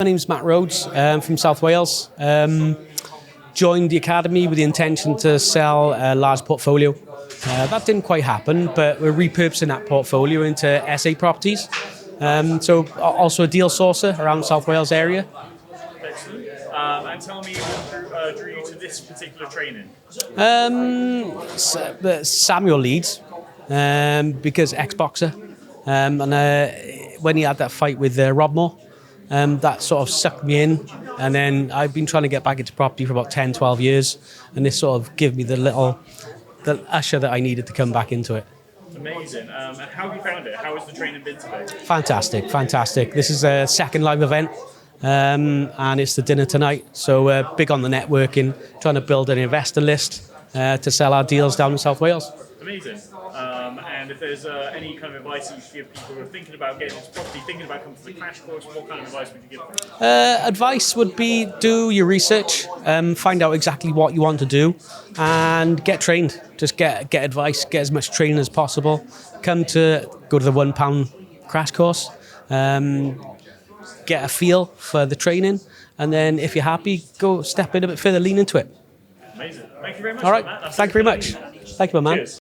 My name's Matt Rhodes from South Wales. Joined the academy with the intention to sell a large portfolio. That didn't quite happen, but we're repurposing that portfolio into SA properties. So also a deal sourcer around South Wales area. Excellent. And tell me what drew you to this particular training? Samuel Leeds, because ex-boxer. And when he had that fight with Rob Moore, that sort of sucked me in. And then I've been trying to get back into property for about 10, 12 years. And this sort of gave me the usher that I needed to come back into it. Amazing. And how have you found it? How has the training been today? Fantastic, fantastic. This is a second live event. And it's the dinner tonight. So big on the networking, trying to build an investor list to sell our deals down in South Wales. Amazing. And if there's any kind of advice that you should give people who are thinking about getting into property, thinking about coming to the crash course, what kind of advice would you give them? Advice would be do your research, find out exactly what you want to do, and get trained. Just get advice, get as much training as possible. Go to the £1 crash course, get a feel for the training, and then if you're happy, go step in a bit further, lean into it. Amazing. Thank you very much. All right. Matt. Thank you very much. Thank you, my man. Cheers.